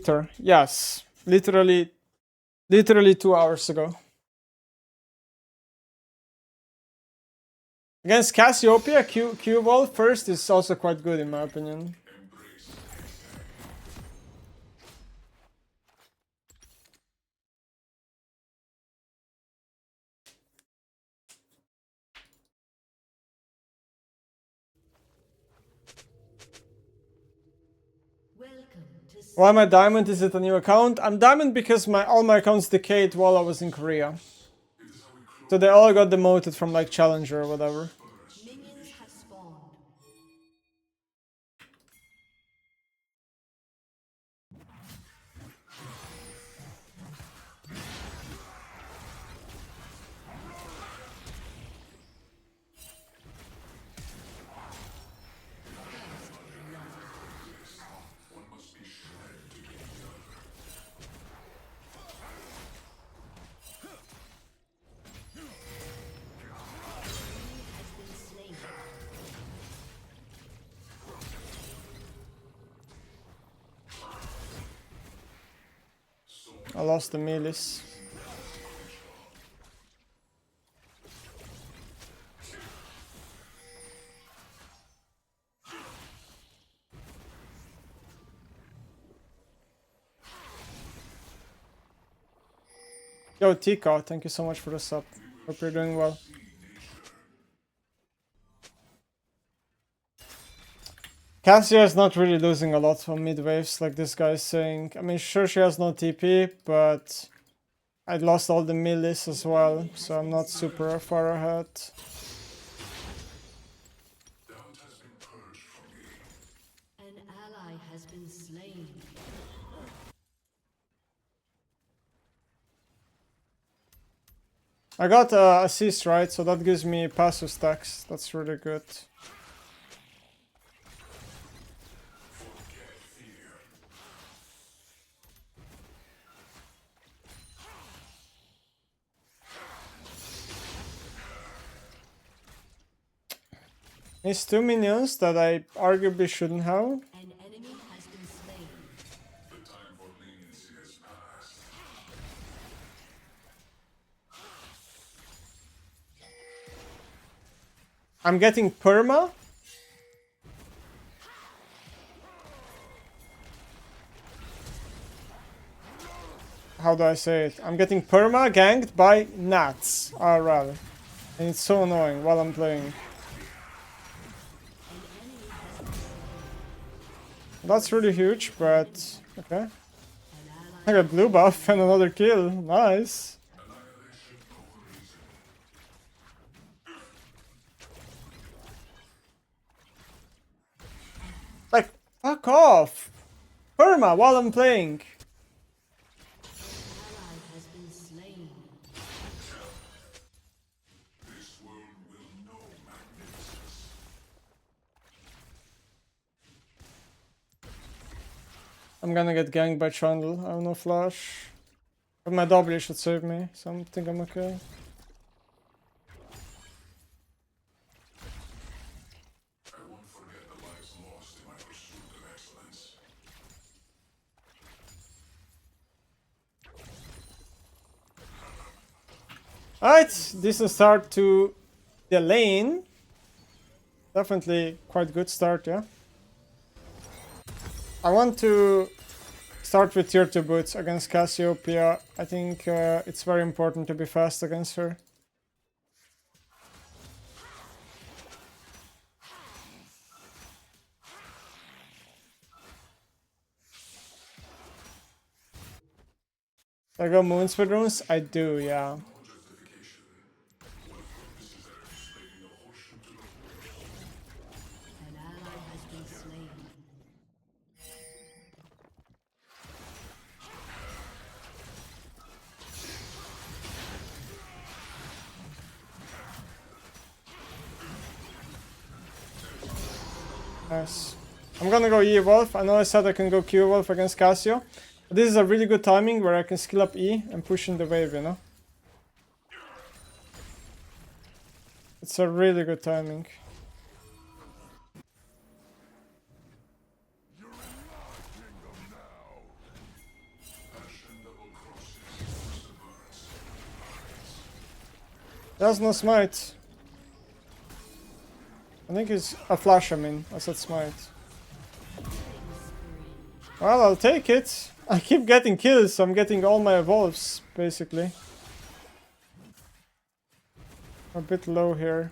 Victor. Yes. Literally 2 hours ago. Against Cassiopeia, Q-Ball first is also quite good in my opinion. Why am I diamond? Is it a new account? I'm diamond because all my accounts decayed while I was in Korea. So they all got demoted from like challenger or whatever. Minions have spawned. I lost the melees. Yo, Tika, thank you so much for the sub. Hope you're doing well. Cassia is not really losing a lot from mid waves, like this guy is saying. I mean, sure, she has no TP, but I lost all the melees as well, so I'm not super far ahead. An ally has been slain. I got assist, right? So that gives me passive stacks. That's really good. It's 2 minions that I arguably shouldn't have. An enemy has been slain. The time for leniency has passed. I'm getting perma. How do I say it? I'm getting perma ganked by gnats, IRL. And it's so annoying while I'm playing. That's really huge, but okay. I got blue buff and another kill. Nice. Like, fuck off. Perma while I'm playing. Ally has been slain. This world will know magnificence. I'm gonna get ganked by Trundle. I have no flash. But my W should save me, so I think I'm okay. I won't forget the lives lost in my pursuit of excellence. Alright, decent start to the lane. Definitely quite good start, yeah. I want to start with tier 2 boots against Cassiopeia. I think it's very important to be fast against her. I got Moonspeed runes? I do, yeah. An ally has been slain. Nice. I'm gonna go E-Evolve. I know I said I can go Q-Evolve against Cassio. But this is a really good timing where I can skill up E and push in the wave, you know? It's a really good timing. There's no smite. I think it's a flash, I mean. I said smite. Well, I'll take it. I keep getting kills, so I'm getting all my evolves, basically. A bit low here.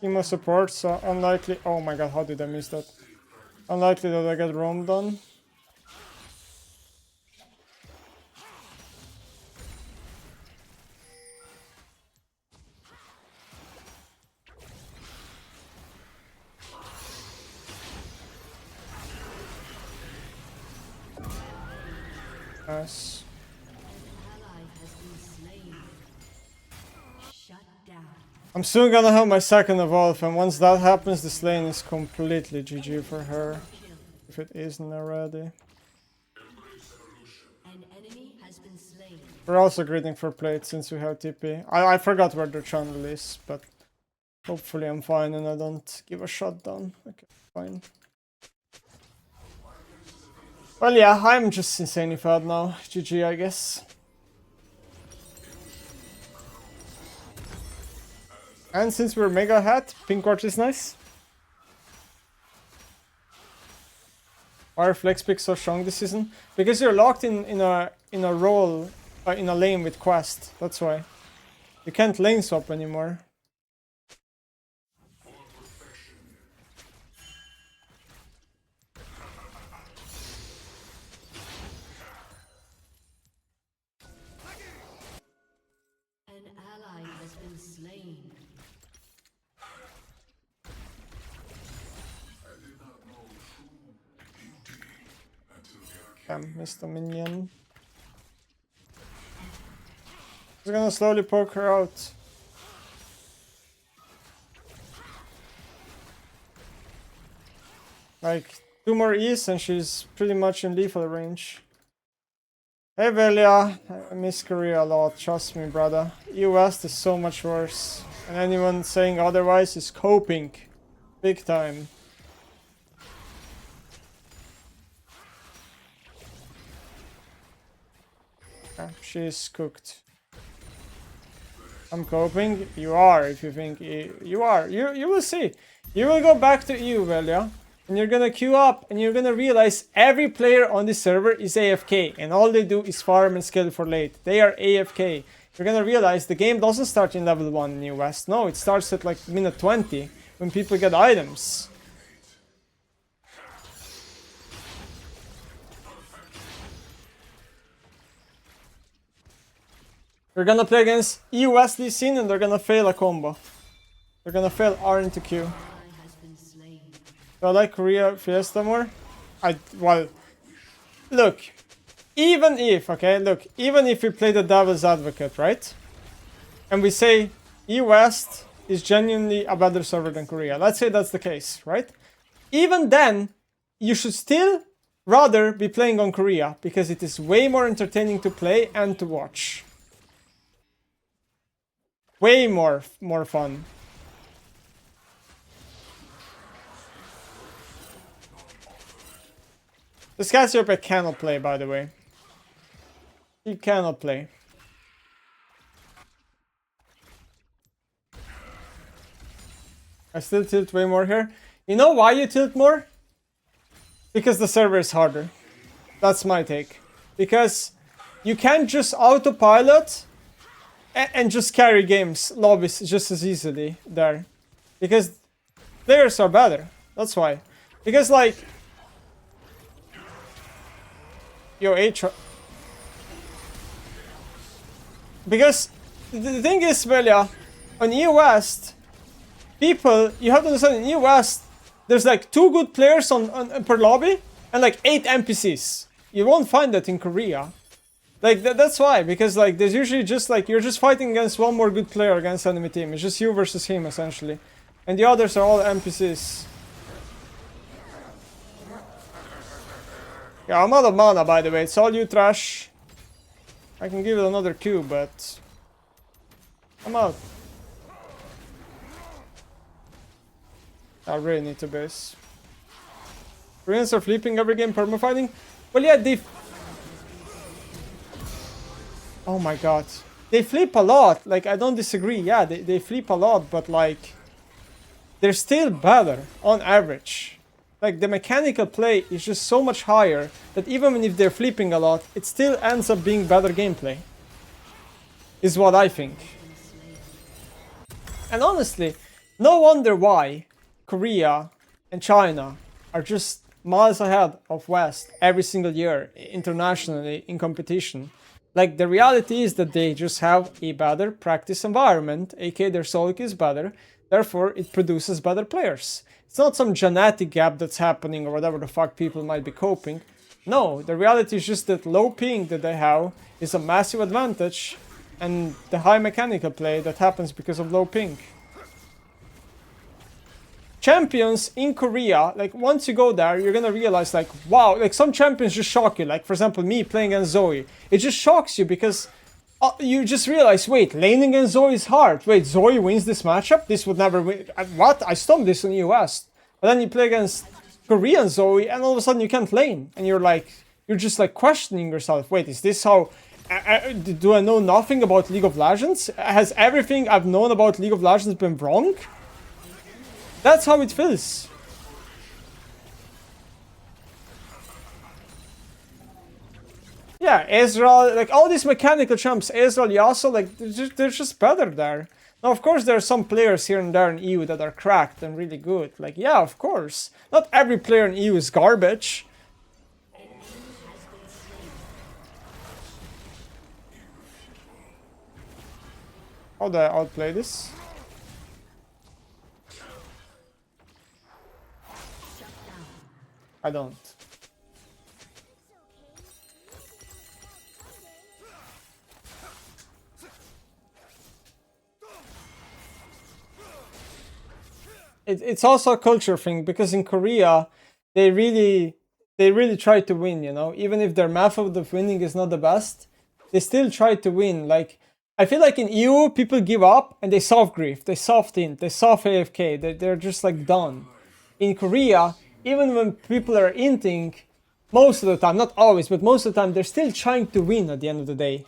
Emo support, so unlikely. Oh my god, how did I miss that? Unlikely that I get roamed on. Nice. I'm soon gonna have my second evolve, and once that happens, this lane is completely GG for her. If it isn't already. We're also greeting for plate since we have TP. I forgot where the channel is, but hopefully I'm fine and I don't give a shutdown. Okay, fine. Well, yeah, I'm just insanely fat now. GG, I guess. And since we're mega hat, pink watch is nice. Why are flex picks so strong this season? Because you're locked in a role, in a lane with quest. That's why. You can't lane swap anymore. Damn, missed a minion. He's gonna slowly poke her out. Like, 2 more E's and she's pretty much in lethal range. Hey Velia, I miss Korea a lot, trust me brother. US is so much worse. And anyone saying otherwise is coping. Big time. She's cooked. I'm coping. You are, if you think you are. You will see. You will go back to EU, Velia, and you're gonna queue up, and you're gonna realize every player on this server is AFK, and all they do is farm and skill for late. They are AFK. You're gonna realize the game doesn't start in level 1 in New West. No, it starts at like minute 20 when people get items. They're gonna play against US Lee Sin and they're gonna fail a combo. They're gonna fail R into Q. Do I like Korea Fiesta more? Well, look, even if we play the devil's advocate, right? And we say EU-West is genuinely a better server than Korea. Let's say that's the case, right? Even then, you should still rather be playing on Korea because it is way more entertaining to play and to watch. Way more fun. This Cassiopeia cannot play, by the way. He cannot play. I still tilt way more here. You know why you tilt more? Because the server is harder. That's my take. Because you can't just autopilot and just carry games, lobbies just as easily there. Because players are better. That's why. Because like... Yo, because the thing is, Velia, on EU West, people, you have to understand, in EU West, there's like 2 good players on per lobby and like 8 NPCs. You won't find that in Korea. Like, that's why, because like there's usually just like, you're just fighting against 1 more good player against enemy team. It's just you versus him, essentially. And the others are all NPCs. Yeah, I'm out of mana, by the way. It's all you, trash. I can give it another Q, but... I'm out. I really need to base. Koreans are flipping every game perma-fighting. Well, yeah, they... Oh my god. They flip a lot. Like, I don't disagree. Yeah, they flip a lot, but like... They're still better on average. Like, the mechanical play is just so much higher that even if they're flipping a lot, it still ends up being better gameplay. Is what I think. And honestly, no wonder why Korea and China are just miles ahead of West every single year internationally in competition. Like, the reality is that they just have a better practice environment, aka their solo queue is better, therefore it produces better players. It's not some genetic gap that's happening or whatever the fuck people might be coping. No, the reality is just that low ping that they have is a massive advantage, and the high mechanical play that happens because of low ping. Champions in Korea, like, once you go there, you're gonna realize, like, wow, like, some champions just shock you. Like, for example, me playing against Zoe. It just shocks you because you just realize, wait, laning against Zoe is hard. Wait, Zoe wins this matchup? This would never win. What? I stomped this in US. But then you play against Korean Zoe, and all of a sudden you can't lane. And you're just, like, questioning yourself. Wait, is this how... do I know nothing about League of Legends? Has everything I've known about League of Legends been wrong? That's how it feels. Yeah, Ezreal, like all these mechanical champs, Ezreal, Yasuo, like they're just better there. Now, of course, there are some players here and there in EU that are cracked and really good. Like, yeah, of course. Not every player in EU is garbage. How do I outplay this? I don't. It's also a culture thing, because in Korea they really try to win, you know, even if their method of winning is not the best, they still try to win. Like, I feel like in EU people give up and they soft grief, they soft int, they soft AFK, they're just like done. In Korea, even when people are inting, most of the time, not always, but most of the time, they're still trying to win at the end of the day.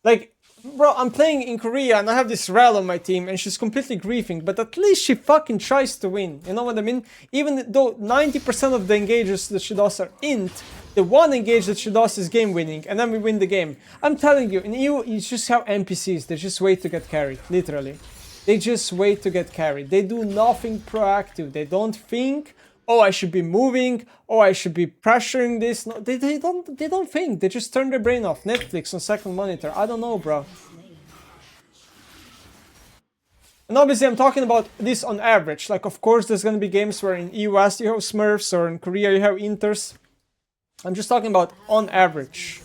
Like, bro, I'm playing in Korea and I have this Rel on my team and she's completely griefing, but at least she fucking tries to win. You know what I mean? Even though 90% of the engages that she does are int, the one engage that she does is game winning, and then we win the game. I'm telling you, in EU, you just have NPCs, they just wait to get carried, literally. They just wait to get carried. They do nothing proactive. They don't think, oh, I should be moving, oh, I should be pressuring this. No, they don't think. They just turn their brain off. Netflix on second monitor. I don't know, bro. And obviously I'm talking about this on average. Like, of course, there's gonna be games where in US you have Smurfs or in Korea you have Inters. I'm just talking about on average.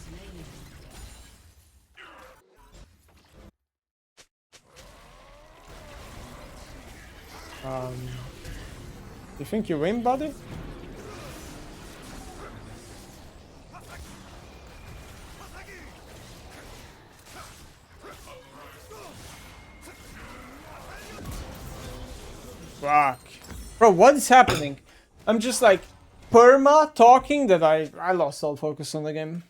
You think you win, buddy? Fuck. Bro, what is happening? I'm just like perma talking that I lost all focus on the game.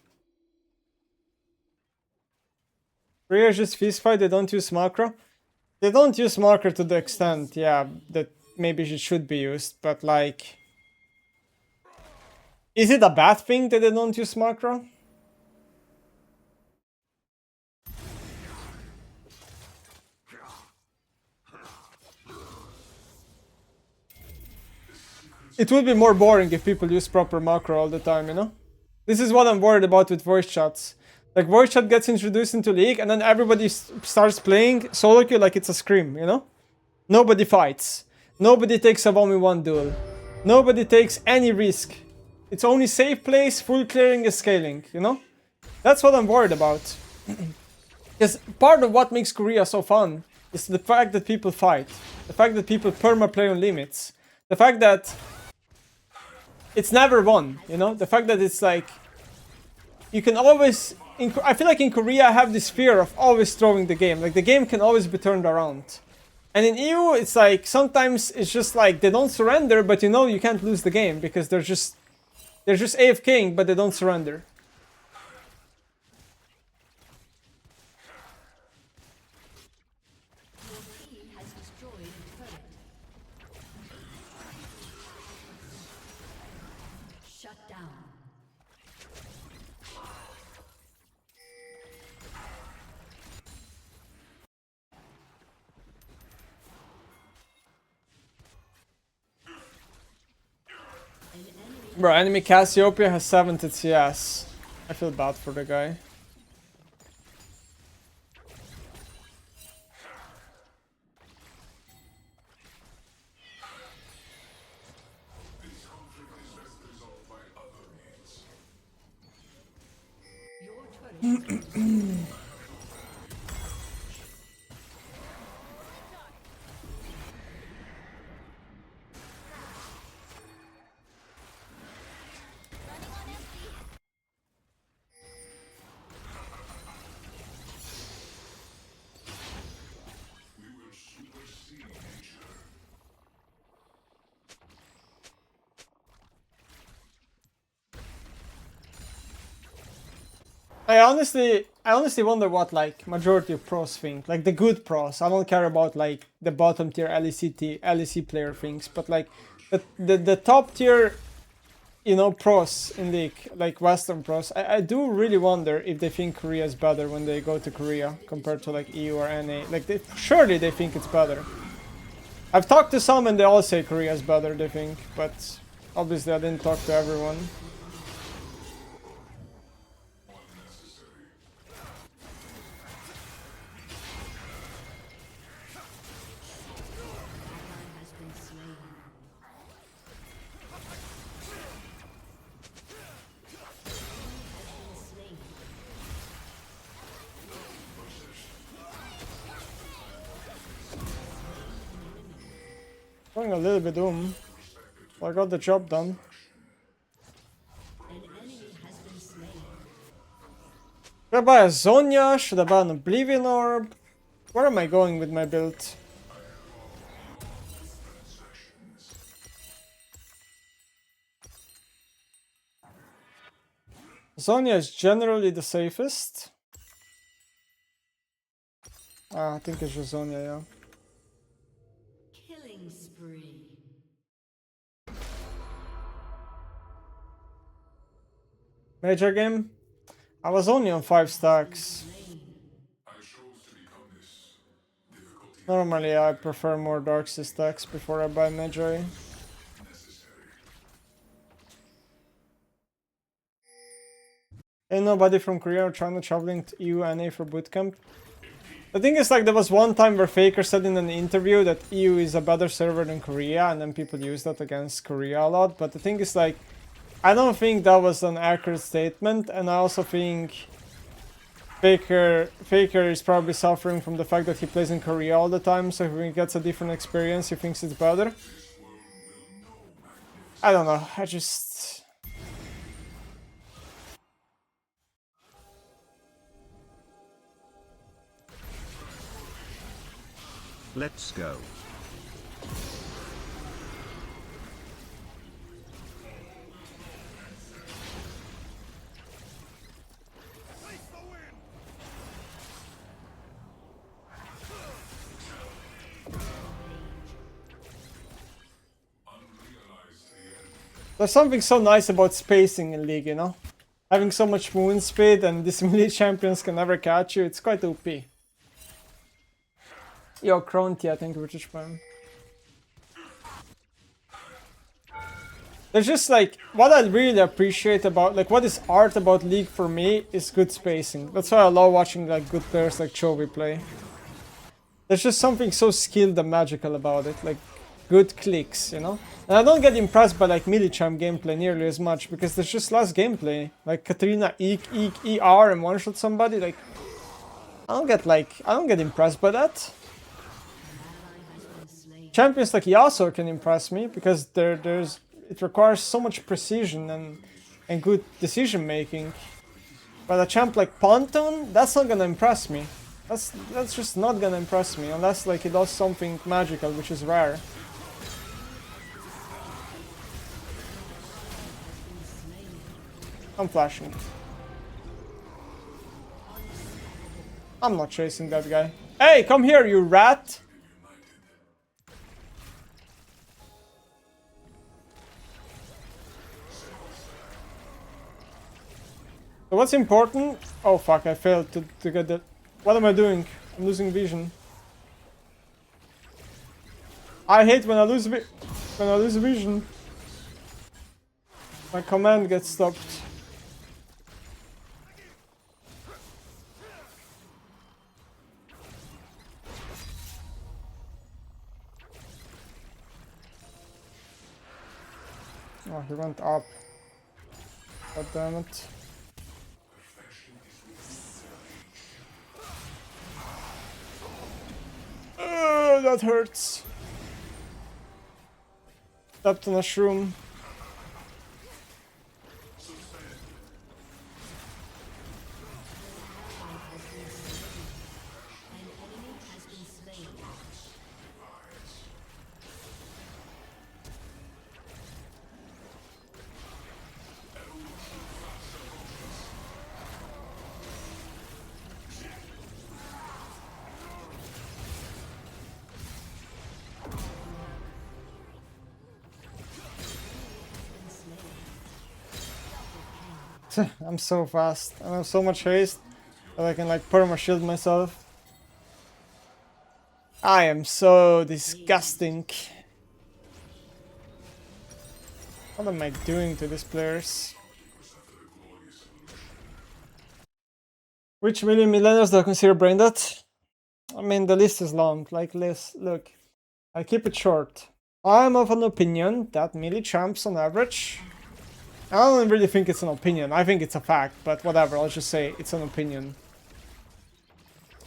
Korea just fist fight, they don't use macro. They don't use macro to the extent, yeah, that maybe it should be used, but like... Is it a bad thing that they don't use macro? It would be more boring if people use proper macro all the time, you know? This is what I'm worried about with voice chats. Like, voice chat gets introduced into League and then everybody starts playing solo queue like it's a scrim, you know? Nobody fights. Nobody takes a 1v1 duel. Nobody takes any risk. It's only safe plays, full clearing and scaling, you know? That's what I'm worried about. Because part of what makes Korea so fun is the fact that people fight. The fact that people perma-play on limits. The fact that it's never won, you know? The fact that it's like... You can always... I feel like in Korea I have this fear of always throwing the game. Like, the game can always be turned around. And in EU, it's like sometimes it's just like they don't surrender, but you know you can't lose the game because they're just AFKing, but they don't surrender. Your team has destroyed a turret. Shut down. Bro, enemy Cassiopeia has 70 CS. I feel bad for the guy. This conflict is best resolved by other means. Your turret has been We will supersede nature. I honestly wonder what like majority of pros think. Like the good pros. I don't care about like the bottom tier LEC player things, but like the top tier, you know, pros in league, like Western pros. I do really wonder if they think Korea is better when they go to Korea compared to like EU or NA. Like surely they think it's better. I've talked to some and they all say Korea is better, they think, but obviously I didn't talk to everyone. Unnecessary. ally has been slain. Has been slain. Going a little bit I got the job done. An enemy has been slain. Should I buy a Zonya? Should I buy an Oblivion Orb? Where am I going with my build? Zonya is generally the safest. I think it's just Zonya, yeah. Killing spree. Major game? I was only on 5 stacks. I chose to become this. Difficulty Normally I prefer more Darksea stacks before I buy Magi. necessary. Ain't nobody from Korea or China traveling to EU NA for bootcamp. The thing is, like, there was one time where Faker said in an interview that EU is a better server than Korea, and then people use that against Korea a lot. But the thing is, like, I don't think that was an accurate statement, and I also think Faker is probably suffering from the fact that he plays in Korea all the time, so if he gets a different experience, he thinks it's better. I don't know, I just... Let's go. There's something so nice about spacing in League, you know? Having so much movement speed and these melee champions can never catch you, it's quite OP. Yo, Kronti, I think, British man. There's just like, what I really appreciate about, like, what is art about League for me is good spacing. That's why I love watching like good players like Chovy play. There's just something so skilled and magical about it, like good clicks, you know? And I don't get impressed by like Millicham gameplay nearly as much because there's just less gameplay. Like Katrina ER and one-shot somebody, like I don't get impressed by that. Champions like Yasuo can impress me because it requires so much precision and good decision making. But a champ like Pontoon, that's not gonna impress me. That's just not gonna impress me unless like he does something magical, which is rare. I'm flashing. I'm not chasing that guy. Hey, come here, you rat! So what's important? Oh fuck, I failed to get that. What am I doing? I'm losing vision. I hate when I lose vision. My command gets stopped. Oh, he went up. God damn it. That hurts. Stepped on a shroom. I'm so fast. I have so much haste that I can like perma shield myself. I am so disgusting. What am I doing to these players? Which millennials do I consider brain dead? I mean, the list is long. Like this, look. I keep it short. I'm of an opinion that melee champs on average. I don't really think it's an opinion. I think it's a fact, but whatever. I'll just say it's an opinion.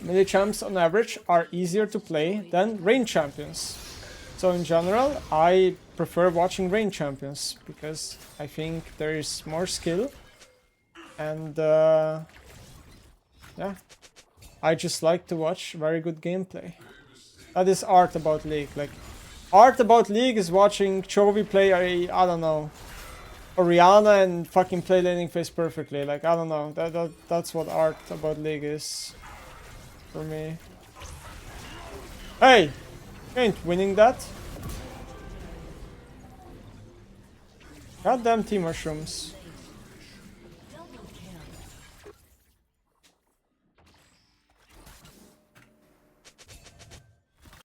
Melee champs on average are easier to play than range champions. So in general, I prefer watching range champions because I think there is more skill and yeah, I just like to watch very good gameplay. That is art about League. Like, art about League is watching Chovy play, I don't know, Orianna and fucking play laning phase perfectly. Like, I don't know. That's what art about League is for me. Hey! You ain't winning that. Goddamn team mushrooms.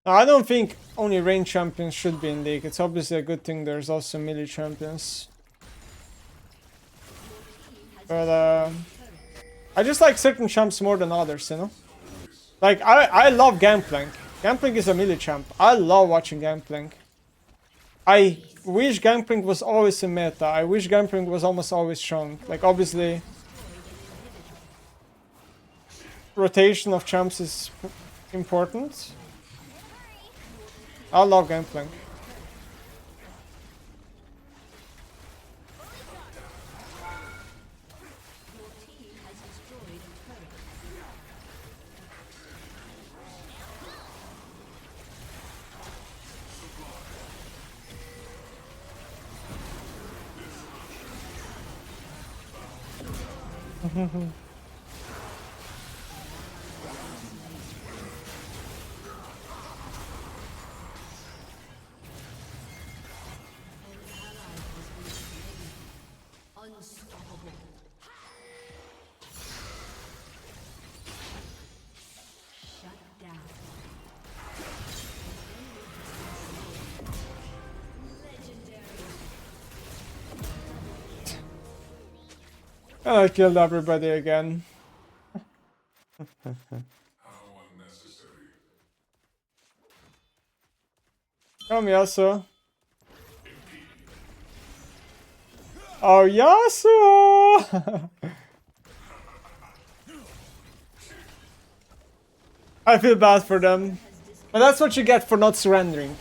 Now, I don't think only range champions should be in League. It's obviously a good thing there's also melee champions. But I just like certain champs more than others, you know? Like, I love Gangplank. Gangplank is a melee champ. I love watching Gangplank. I wish Gangplank was always in meta. I wish Gangplank was almost always strong. Like, obviously, rotation of champs is important. I love Gangplank. Unstoppable. Shut down. And I killed everybody again. How unnecessary. Come, Yasuo. Oh, Yasuo! I feel bad for them. But that's what you get for not surrendering.